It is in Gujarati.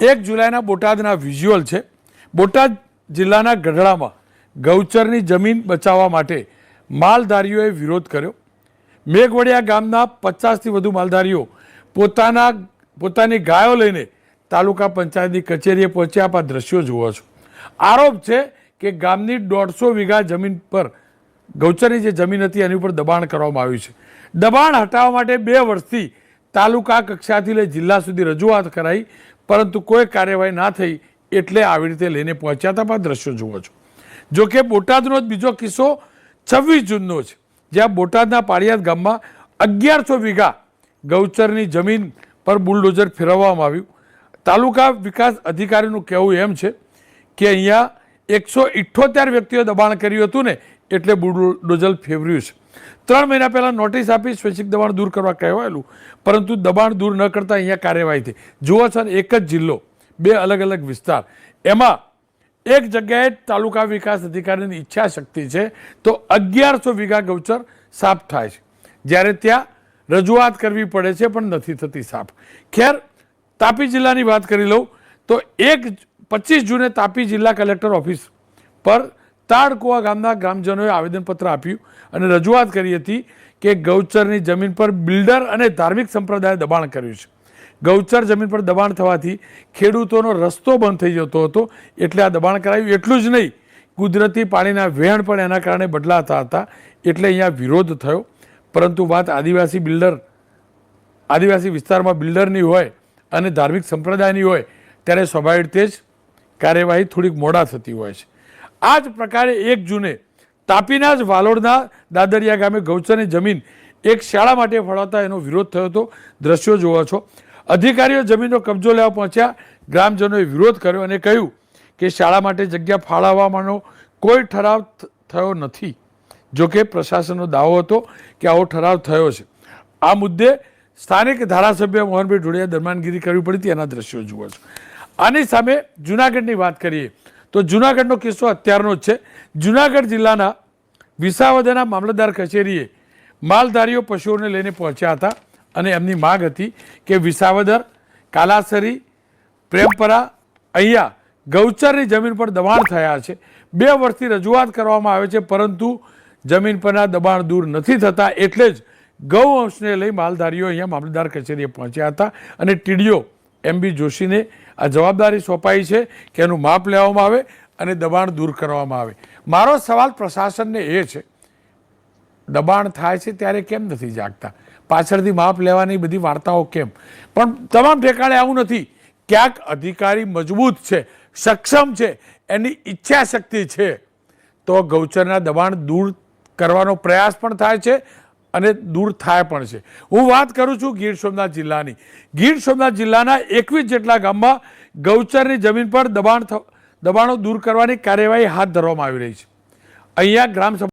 1 જુલાઈના બોટાદના વિઝ્યુઅલ છે। બોટાદ જિલ્લાના ગઢડામાં ગૌચરની જમીન બચાવવા માટે માલધારીઓએ વિરોધ કર્યો। મેઘવડિયા ગામના 50થી વધુ માલધારીઓ પોતાની ગાયો લઈને તાલુકા પંચાયતની કચેરીએ પહોંચ્યા। આ દ્રશ્યો જુઓ છો। આરોપ છે કે ગામની 150 વીઘા જમીન પર ગૌચરની જે જમીન હતી એની ઉપર દબાણ કરવામાં આવ્યું છે। દબાણ હટાવવા માટે 2 વર્ષથી તાલુકા કક્ષાથી લઈ જિલ્લા સુધી રજૂઆત કરાઈ, પરંતુ કોઈ કાર્યવાહી ના થઈ, એટલે આવી રીતે લઈને પહોંચ્યા હતા। આ દ્રશ્યો જુઓ છો। જો કે બોટાદનો બીજો કિસ્સો 26 જૂનનો છે, જ્યાં બોટાદના પાળિયાદ ગામમાં 1100 વીઘા ગૌચરની જમીન પર બુલડોઝર ફેરવવામાં આવ્યું। તાલુકા વિકાસ અધિકારીનું કહેવું એમ છે કે અહીંયા 178 વ્યક્તિઓએ દબાણ કર્યું હતું ને, એટલે બુલડોઝર ફેરવ્યું છે। 3 મહિના પહેલાં નોટિસ આપી સ્વૈચ્છિક દબાણ દૂર કરવા કહેવાયેલું, પરંતુ દબાણ દૂર ન કરતા અહીંયા કાર્યવાહી થઈ। જુઓ છો, એક જ જિલ્લો, 2 અલગ અલગ વિસ્તાર, એમાં એક જગ્યાએ તાલુકા વિકાસ અધિકારીની ઈચ્છા શક્તિ છે તો 1100 વીઘા ગૌચર સાફ થાય છે, જ્યારે ત્યાં રજૂઆત કરવી પડે છે પણ નથી થતી સાફ। ખેર, તાપી જિલ્લાની વાત કરી લઉં તો 25 જૂને તાપી જિલ્લા કલેક્ટર ઓફિસ પર તાળકુવા ગામના ગ્રામજનોએ આવેદનપત્ર આપ્યું અને રજૂઆત કરી હતી કે ગૌચરની જમીન પર બિલ્ડર અને ધાર્મિક સંપ્રદાયે દબાણ કર્યું છે। ગૌચર જમીન પર દબાણ થવાથી ખેડૂતોનો રસ્તો બંધ થઈ જતો હતો, એટલે આ દબાણ કરાયું। એટલું જ નહીં, કુદરતી પાણીના વહેણ પણ એના કારણે બદલાતા હતા, એટલે અહીંયા વિરોધ થયો। પરંતુ વાત આદિવાસી વિસ્તારમાં બિલ્ડરની હોય અને ધાર્મિક સંપ્રદાયની હોય, ત્યારે સ્વાભાવિક રીતે જ કાર્યવાહી થોડીક મોડા થતી હોય છે। આ જ પ્રકારે 1 જૂને તાપીના જ વાલોડના દાદરિયા ગામે ગૌચરની જમીન એક શાળા માટે ફાળવતા એનો વિરોધ થયો હતો। દ્રશ્યો જુઓ છો। અધિકારીઓ જમીનનો કબજો લેવા પહોંચ્યા, ગ્રામજનોએ વિરોધ કર્યો અને કહ્યું કે શાળા માટે જગ્યા ફાળવવાનો કોઈ ઠરાવ થયો નથી। જો કે પ્રશાસનનો દાવો હતો કે આવો ઠરાવ થયો છે। આ મુદ્દે સ્થાનિક ધારાસભ્ય મોહનભાઈ ઢોડિયાએ દરમિયાનગીરી કરવી પડી હતી, એના દ્રશ્યો જુઓ છો। આની સામે જૂનાગઢની વાત કરીએ તો જૂનાગઢનો કિસ્સો અત્યારનો જ છે। જૂનાગઢ જિલ્લાના વિસાવદરના મામલતદાર કચેરીએ માલધારીઓ પશુઓને લઈને પહોંચ્યા હતા અને એમની માગ હતી કે વિસાવદર, કાલાસરી, પ્રેમપરા અહીંયા ગૌચરની જમીન પર દબાણ થયા છે। 2 વર્ષથી રજૂઆત કરવામાં આવે છે, પરંતુ જમીન પરના દબાણ દૂર નથી થતા, એટલે જ ગૌવંશને લઈ માલધારીઓ અહીંયા મામલતદાર કચેરીએ પહોંચ્યા હતા અને ટીડીઓ MB જોશીને આ જવાબદારી સોંપાઈ છે કે એનું માપ લેવામાં આવે અને દબાણ દૂર કરવામાં આવે। મારો સવાલ પ્રશાસનને એ છે, દબાણ થાય છે ત્યારે કેમ નથી જાગતા? પાછળથી માપ લેવાની બધી વાર્તાઓ કેમ? પણ તમામ ઠેકાણે આવું નથી। ક્યાંક અધિકારી મજબૂત છે, સક્ષમ છે, એની ઈચ્છા શક્તિ છે તો ગૌચરના દબાણ દૂર કરવાનો પ્રયાસ પણ થાય છે અને દૂર થાય પણ છે। હું વાત કરું છું ગીર સોમનાથ જિલ્લાની। ગીર સોમનાથ જિલ્લાના 21 જેટલા ગામમાં ગૌચરની જમીન પર દબાણો દૂર કરવાની કાર્યવાહી હાથ ધરવામાં આવી રહી છે। અહીંયા ગ્રામસભા